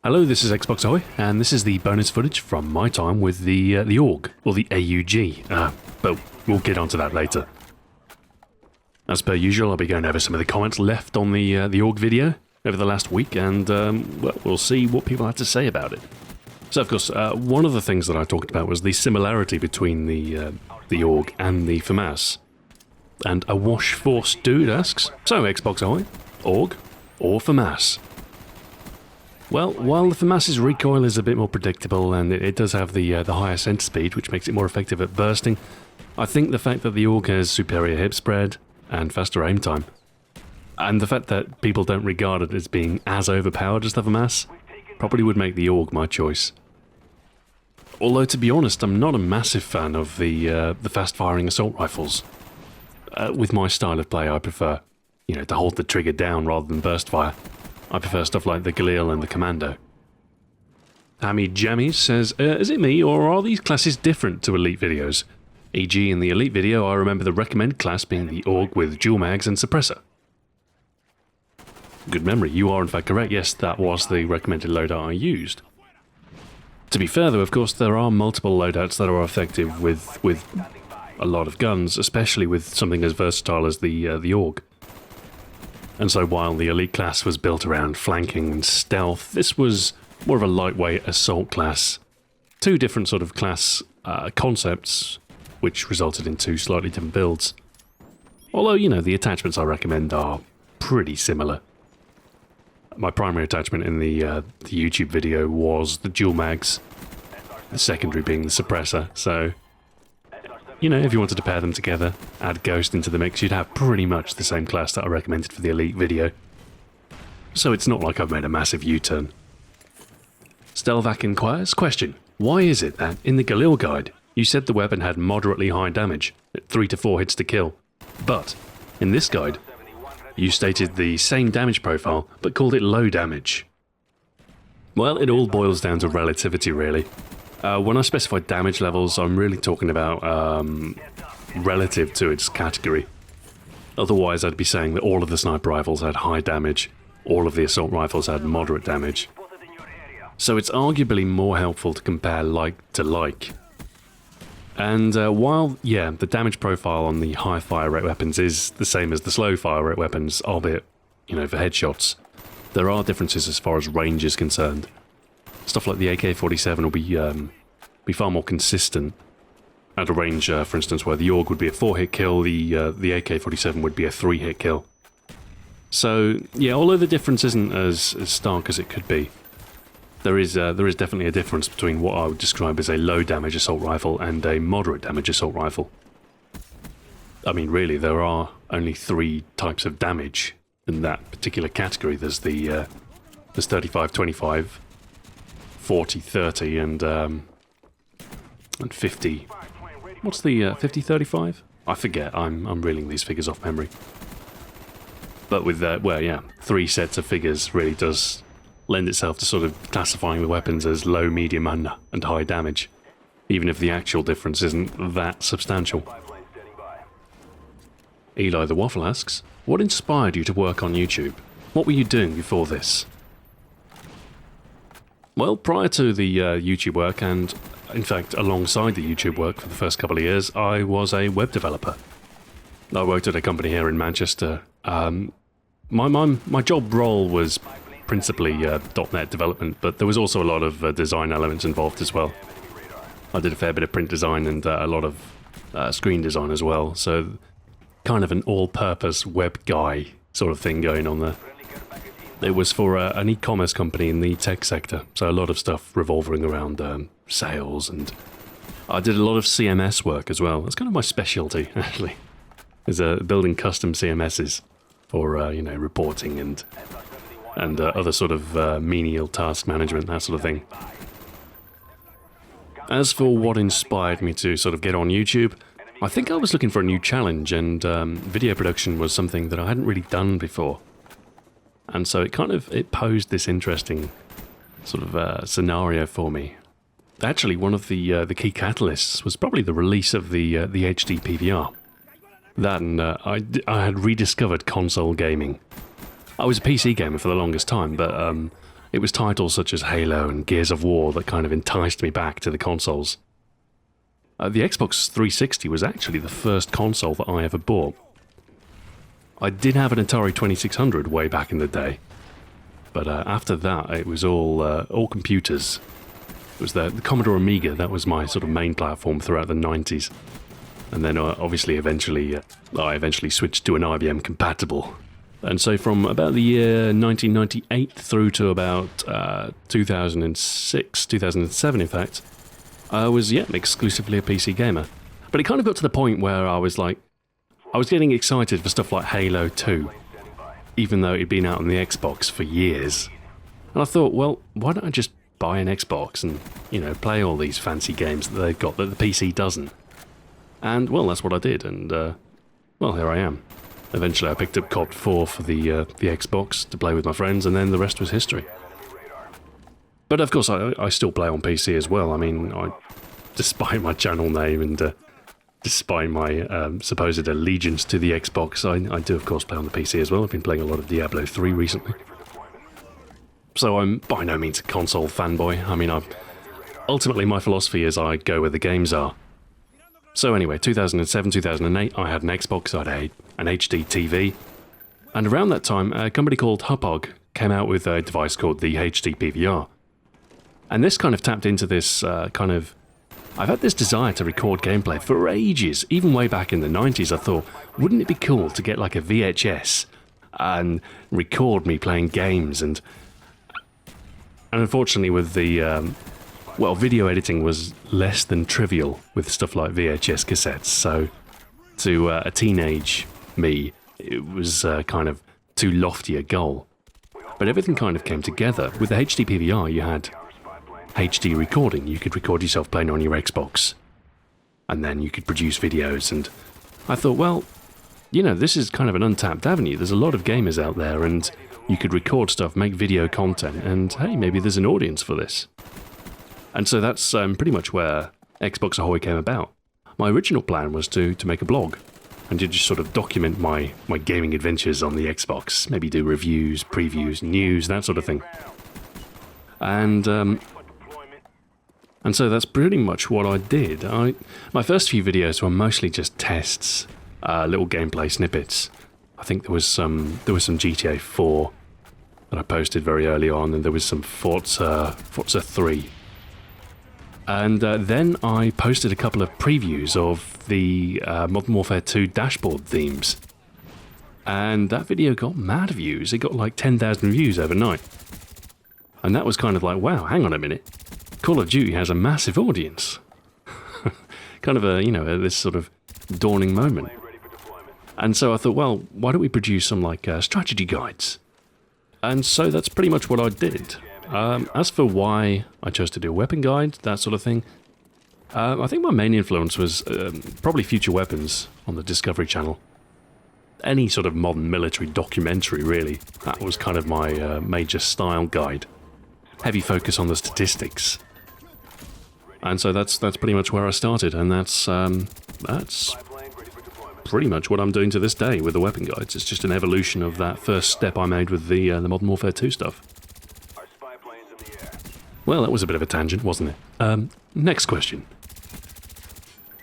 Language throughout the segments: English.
Hello, this is Xbox Ahoy, and this is the bonus footage from my time with the AUG, or the AUG, but we'll get onto that later. As per usual, I'll be going over some of the comments left on the AUG video over the last week, and well, we'll see what people had to say about it. So, of course, one of the things that I talked about was the similarity between the AUG and the FAMAS. And a Wash Force dude asks, so Xbox Ahoy, AUG, or FAMAS? Well, while the FAMAS's recoil is a bit more predictable and it does have the higher center speed, which makes it more effective at bursting, I think the fact that the AUG has superior hip spread and faster aim time, and the fact that people don't regard it as being as overpowered as the FAMAS, probably would make the AUG my choice. Although, to be honest, I'm not a massive fan of the fast-firing assault rifles. With my style of play, I prefer, to hold the trigger down rather than burst fire. I prefer stuff like the Galil and the Commando. Hammy Jammies says, is it me, or are these classes different to Elite videos? E.g. in the Elite video, I remember the recommended class being the AUG with dual mags and suppressor. Good memory, you are in fact correct, yes, that was the recommended loadout I used. To be fair though, of course, there are multiple loadouts that are effective with a lot of guns, especially with something as versatile as the AUG. And so while the Elite class was built around flanking and stealth, this was more of a lightweight assault class. Two different sort of class concepts, which resulted in two slightly different builds. Although, the attachments I recommend are pretty similar. My primary attachment in the YouTube video was the dual mags, the secondary being the suppressor, so if you wanted to pair them together, add Ghost into the mix, you'd have pretty much the same class that I recommended for the Elite video. So it's not like I've made a massive U-turn. Stelvac inquires, question, why is it that in the Galil guide, you said the weapon had moderately high damage, at 3 to 4 hits to kill, but in this guide, you stated the same damage profile, but called it low damage? Well, it all boils down to relativity, really. When I specify damage levels, I'm really talking about relative to its category. Otherwise, I'd be saying that all of the sniper rifles had high damage, all of the assault rifles had moderate damage. So it's arguably more helpful to compare like to like. And while, the damage profile on the high fire rate weapons is the same as the slow fire rate weapons, albeit, for headshots, there are differences as far as range is concerned. Stuff like the AK-47 will be far more consistent at a range, for instance, where the AUG would be a 4-hit kill, the AK-47 would be a 3-hit kill. So, although the difference isn't as stark as it could be, there is definitely a difference between what I would describe as a low damage assault rifle and a moderate damage assault rifle. I mean, really, there are only 3 types of damage in that particular category. There's there's 35-25, 40-30, and 50. What's the 50-35? I forget. I'm reeling these figures off memory. But with 3 sets of figures really does lend itself to sort of classifying the weapons as low, medium, and high damage, even if the actual difference isn't that substantial. Eli the Waffle asks, what inspired you to work on YouTube? What were you doing before this? Well, prior to the YouTube work, and in fact alongside the YouTube work for the first couple of years, I was a web developer. I worked at a company here in Manchester. My job role was principally .NET development, but there was also a lot of design elements involved as well. I did a fair bit of print design and a lot of screen design as well, so kind of an all-purpose web guy sort of thing going on there. It was for an e-commerce company in the tech sector, so a lot of stuff revolving around sales, and I did a lot of CMS work as well. That's kind of my specialty, actually, is building custom CMSs for reporting and other sort of menial task management, that sort of thing. As for what inspired me to sort of get on YouTube, I think I was looking for a new challenge, and video production was something that I hadn't really done before. And so it posed this interesting sort of scenario for me. Actually, one of the key catalysts was probably the release of the HD PVR. That and I had rediscovered console gaming. I was a PC gamer for the longest time, but it was titles such as Halo and Gears of War that kind of enticed me back to the consoles. The Xbox 360 was actually the first console that I ever bought. I did have an Atari 2600 way back in the day, but after that it was all computers. It was the Commodore Amiga, that was my sort of main platform throughout the 90s. And then obviously I eventually switched to an IBM compatible. And so from about the year 1998 through to about 2006, 2007 in fact, I was, exclusively a PC gamer. But it kind of got to the point where I was getting excited for stuff like Halo 2, even though it'd been out on the Xbox for years. And I thought, well, why don't I just buy an Xbox and, play all these fancy games that they've got that the PC doesn't? And, well, that's what I did, and, here I am. Eventually I picked up COD 4 for the Xbox to play with my friends, and then the rest was history. But of course I still play on PC as well. I mean, despite my channel name and despite my supposed allegiance to the Xbox, I do of course play on the PC as well. I've been playing a lot of Diablo 3 recently. So I'm by no means a console fanboy. I mean, ultimately my philosophy is I go where the games are. So anyway, 2007, 2008, I had an Xbox, I had an HD TV, and around that time a company called Hauppauge came out with a device called the HD PVR. And this kind of tapped into this I've had this desire to record gameplay for ages. Even way back in the 90s I thought, wouldn't it be cool to get like a VHS and record me playing games? And unfortunately with the, video editing was less than trivial with stuff like VHS cassettes. So to a teenage me, it was kind of too lofty a goal. But everything kind of came together. With the HD PVR you had HD recording. You could record yourself playing on your Xbox, and then you could produce videos. And I thought, well, this is kind of an untapped avenue. There's a lot of gamers out there, and you could record stuff, make video content, and hey, maybe there's an audience for this. And so that's pretty much where Xbox Ahoy came about. My original plan was to make a blog and to just sort of document my gaming adventures on the Xbox, maybe do reviews, previews, news, that sort of thing. And so that's pretty much what I did. My first few videos were mostly just tests, little gameplay snippets. I think there was some GTA 4 that I posted very early on, and there was some Forza 3. And then I posted a couple of previews of the Modern Warfare 2 dashboard themes. And that video got mad views. It got like 10,000 views overnight. And that was kind of like, wow, hang on a minute. Call of Duty has a massive audience. Kind of this sort of dawning moment. And so I thought, well, why don't we produce some strategy guides? And so that's pretty much what I did. As for why I chose to do a weapon guide, that sort of thing, I think my main influence was probably Future Weapons on the Discovery Channel. Any sort of modern military documentary, really. That was kind of my major style guide. Heavy focus on the statistics. And so that's pretty much where I started, and that's pretty much what I'm doing to this day with the weapon guides. It's just an evolution of that first step I made with the Modern Warfare 2 stuff. Well, that was a bit of a tangent, wasn't it? Next question.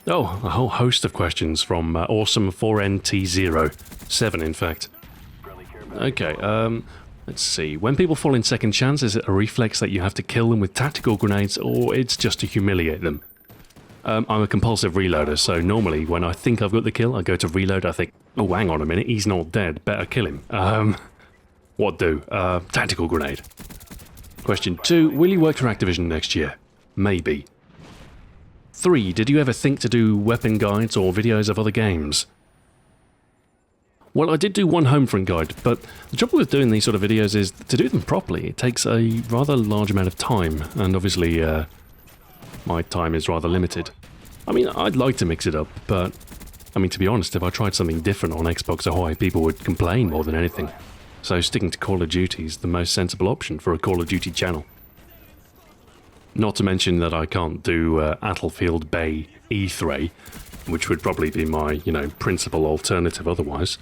Oh, a whole host of questions from Awesome 4NT07, in fact. Okay, let's see. When people fall in second chance, is it a reflex that you have to kill them with tactical grenades, or it's just to humiliate them? I'm a compulsive reloader, so normally when I think I've got the kill, I go to reload, I think, oh, hang on a minute, he's not dead, better kill him. What do? Tactical grenade. Question 2, will you work for Activision next year? Maybe. 3, did you ever think to do weapon guides or videos of other games? Well, I did do one Homefront guide, but the trouble with doing these sort of videos is, to do them properly, it takes a rather large amount of time, and obviously my time is rather limited. I mean, I'd like to mix it up, but I mean, to be honest, if I tried something different on Xbox Ahoy, people would complain more than anything. So sticking to Call of Duty is the most sensible option for a Call of Duty channel. Not to mention that I can't do Battlefield Bay E3, which would probably be my, principal alternative otherwise.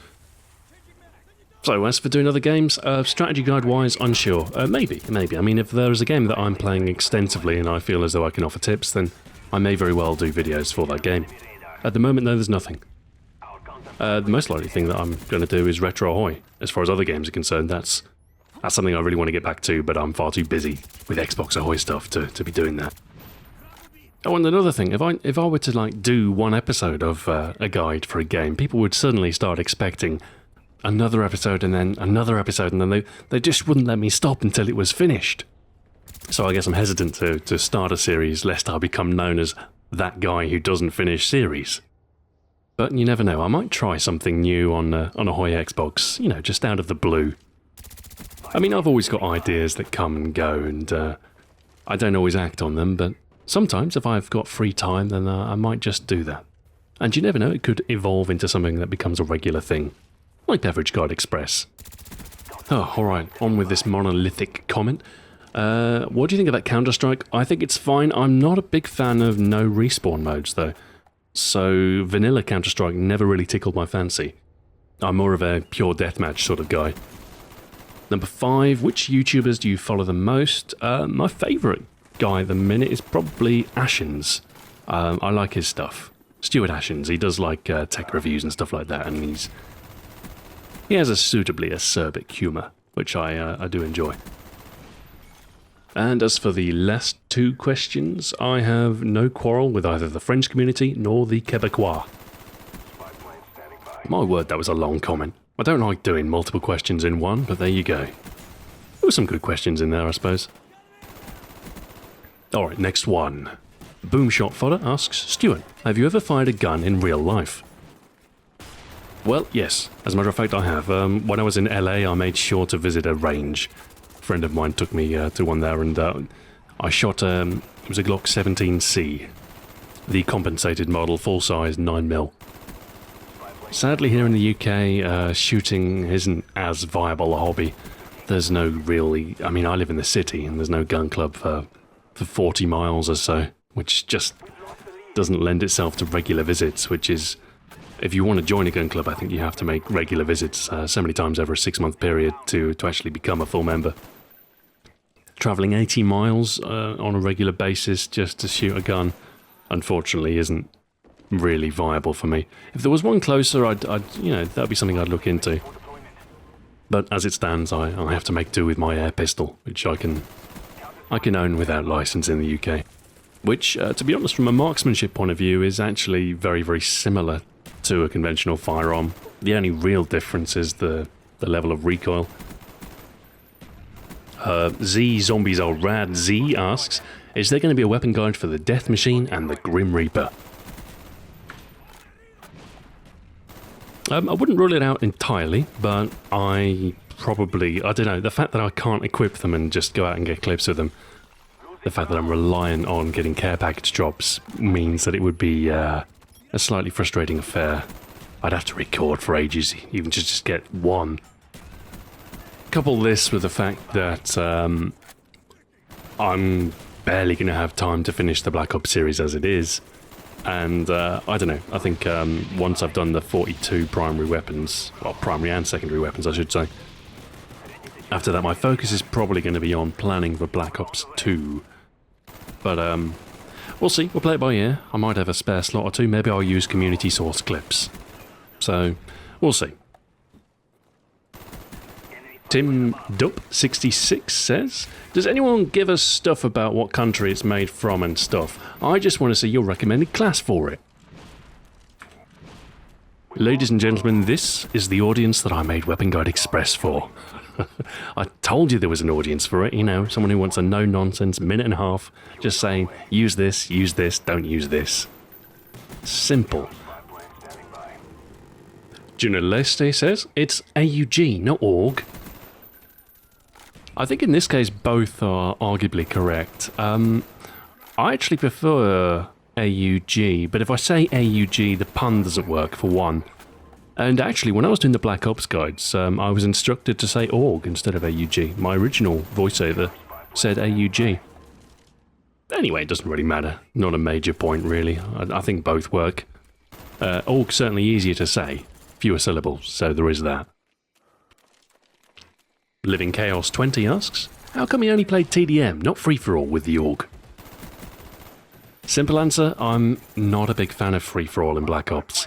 So as for doing other games, strategy guide-wise, unsure. Maybe. I mean, if there is a game that I'm playing extensively and I feel as though I can offer tips, then I may very well do videos for that game. At the moment, though, there's nothing. The most likely thing that I'm going to do is Retro Ahoy. As far as other games are concerned, that's something I really want to get back to, but I'm far too busy with Xbox Ahoy stuff to be doing that. Oh, and another thing, if I were to like do one episode of a guide for a game, people would suddenly start expecting another episode and then another episode, and then they just wouldn't let me stop until it was finished. So I guess I'm hesitant to start a series lest I become known as that guy who doesn't finish series. But you never know, I might try something new on Ahoy Xbox, you know, just out of the blue. I mean, I've always got ideas that come and go, and I don't always act on them, but sometimes if I've got free time, then I might just do that. And you never know, it could evolve into something that becomes a regular thing. Like Beverage Guide Express. Oh, alright, on with this monolithic comment. What do you think of that Counter-Strike? I think it's fine. I'm not a big fan of no respawn modes, though. So, vanilla Counter-Strike never really tickled my fancy. I'm more of a pure deathmatch sort of guy. Number 5, which YouTubers do you follow the most? My favourite guy at the minute is probably Ashens. I like his stuff. Stuart Ashens, he does like tech reviews and stuff like that, and he has a suitably acerbic humour, which I do enjoy. And as for the last 2 questions, I have no quarrel with either the French community nor the Quebecois. My word, that was a long comment. I don't like doing multiple questions in one, but there you go. There were some good questions in there, I suppose. Alright, next one. Boomshot Fodder asks, Stuart, have you ever fired a gun in real life? Well, yes. As a matter of fact, I have. When I was in LA, I made sure to visit a range. A friend of mine took me to one there, and I shot, it was a Glock 17C. The compensated model, full-size, 9mm. Sadly, here in the UK, shooting isn't as viable a hobby. There's no really... I mean, I live in the city, and there's no gun club for 40 miles or so, which just doesn't lend itself to regular visits, which is... If you want to join a gun club, I think you have to make regular visits so many times over a 6-month period to actually become a full member. Travelling 80 miles on a regular basis just to shoot a gun, unfortunately, isn't really viable for me. If there was one closer, I'd you know, that'd be something I'd look into. But as it stands, I have to make do with my air pistol, which I can own without license in the UK. Which, to be honest, from a marksmanship point of view, is actually very, very similar to a conventional firearm. The only real difference is the level of recoil. Z Zombies Are Rad Z asks, is there going to be a weapon guide for the Death Machine and the Grim Reaper? I wouldn't rule it out entirely, but I don't know, the fact that I can't equip them and just go out and get clips with them, the fact that I'm reliant on getting care package drops means that it would be a slightly frustrating affair. I'd have to record for ages, even to just get one. Couple this with the fact that I'm barely going to have time to finish the Black Ops series as it is. And I don't know, I think once I've done the 42 primary weapons, well, primary and secondary weapons I should say, after that my focus is probably going to be on planning for Black Ops 2. But we'll see, we'll play it by ear. I might have a spare slot or two, maybe I'll use community source clips. So, we'll see. Tim Dup66 says, does anyone give us stuff about what country it's made from and stuff? I just want to see your recommended class for it. Ladies and gentlemen, this is the audience that I made Weapon Guide Express for. I told you there was an audience for it, you know, someone who wants a no-nonsense minute and a half, just saying, use this, don't use this. Simple. Juno Leste says, it's AUG, not AUG. I think in this case both are arguably correct. I actually prefer AUG, but if I say AUG, the pun doesn't work for one. And actually, when I was doing the Black Ops guides, I was instructed to say AUG instead of AUG. My original voiceover said AUG. Anyway, it doesn't really matter. Not a major point, really. I think both work. AUG's certainly easier to say. Fewer syllables, so there is that. Living Chaos 20 asks, how come you only played TDM, not free-for-all with the AUG? Simple answer, I'm not a big fan of free-for-all in Black Ops.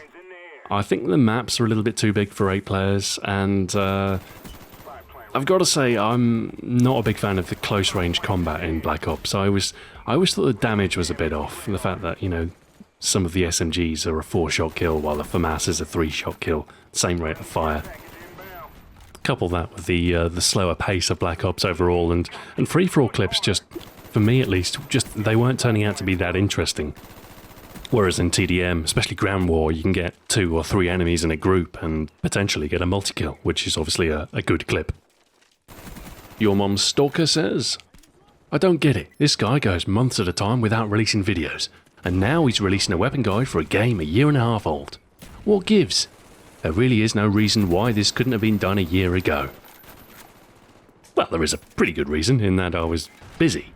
I think the maps are a little bit too big for 8 players, and I've got to say I'm not a big fan of the close-range combat in Black Ops. I always thought the damage was a bit off, and the fact that, you know, some of the SMGs are a 4-shot kill while the FAMAS is a 3-shot kill, same rate of fire. Couple that with the slower pace of Black Ops overall, and free-for-all clips just, for me at least, just they weren't turning out to be that interesting. Whereas in TDM, especially Ground War, you can get 2 or 3 enemies in a group and potentially get a multi-kill, which is obviously a good clip. Your Mom's Stalker says, I don't get it. This guy goes months at a time without releasing videos, and now he's releasing a weapon guide for a game a year and a half old. What gives? There really is no reason why this couldn't have been done a year ago. Well, there is a pretty good reason, in that I was busy.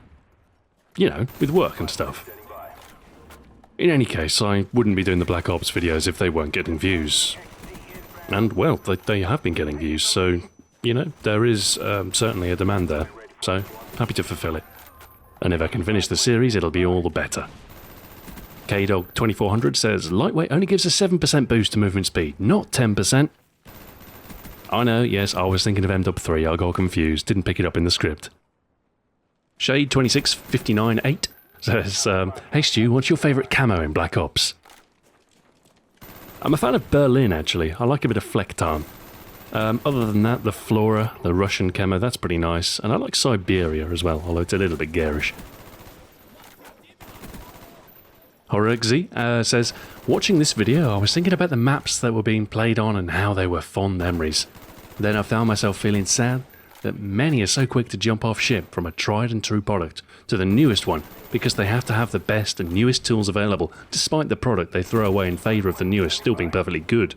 You know, with work and stuff. In any case, I wouldn't be doing the Black Ops videos if they weren't getting views. And, well, they have been getting views, so, you know, there is certainly a demand there. So, happy to fulfill it. And if I can finish the series, it'll be all the better. KDog2400 says, lightweight only gives a 7% boost to movement speed, not 10%. I know, yes, I was thinking of MW3, I got confused, didn't pick it up in the script. Shade26598 says, hey Stu, what's your favourite camo in Black Ops? I'm a fan of Berlin, actually. I like a bit of Flecktarn. Other than that, the Flora, the Russian camo, that's pretty nice. And I like Siberia as well, although it's a little bit garish. Horexy says, watching this video, I was thinking about the maps that were being played on and how they were fond memories. Then I found myself feeling sad that many are so quick to jump off ship from a tried and true product to the newest one because they have to have the best and newest tools available, despite the product they throw away in favour of the newest still being perfectly good.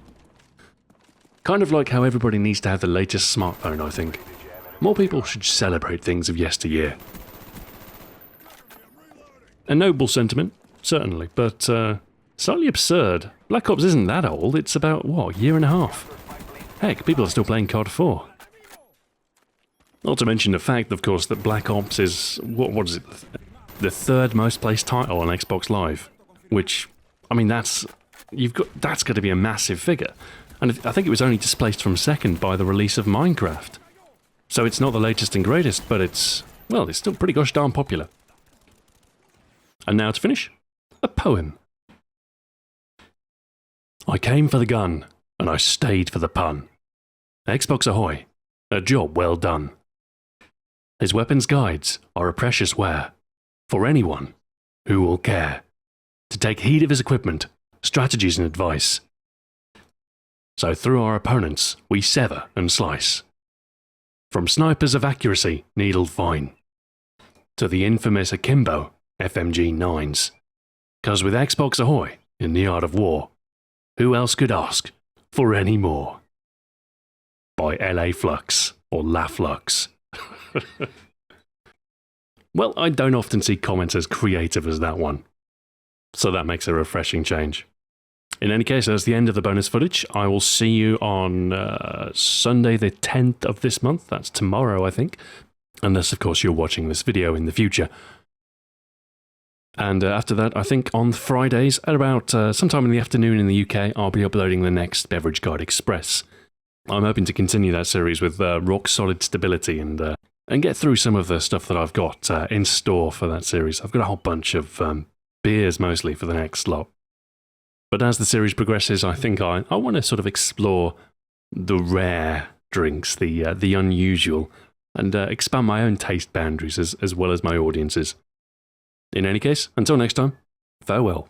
Kind of like how everybody needs to have the latest smartphone, I think. More people should celebrate things of yesteryear. A noble sentiment. Certainly, but slightly absurd. Black Ops isn't that old, it's about, what, a year and a half? Heck, people are still playing COD 4. Not to mention the fact, of course, that Black Ops is, what is it, the 3rd most played title on Xbox Live. Which, I mean, that's got to be a massive figure. And I think it was only displaced from 2nd by the release of Minecraft. So it's not the latest and greatest, but it's, well, it's still pretty gosh darn popular. And now to finish, a poem. I came for the gun, and I stayed for the pun. Xbox ahoy, a job well done. His weapons guides are a precious ware for anyone who will care to take heed of his equipment, strategies and advice. So through our opponents we sever and slice. From snipers of accuracy needled fine, to the infamous akimbo FMG 9s. 'Cause with Xbox ahoy in the art of war, who else could ask for any more? By LA Flux or La Flux. Well, I don't often see comments as creative as that one, so that makes a refreshing change. In any case, that's the end of the bonus footage. I will see you on Sunday the 10th of this month. That's tomorrow, I think. Unless, of course, you're watching this video in the future. And after that, I think on Fridays, at about sometime in the afternoon in the UK, I'll be uploading the next Beverage Guide Express. I'm hoping to continue that series with rock-solid stability and get through some of the stuff that I've got in store for that series. I've got a whole bunch of beers, mostly, for the next lot. But as the series progresses, I think I want to sort of explore the rare drinks, the unusual, and expand my own taste boundaries as well as my audience's. In any case, until next time, farewell.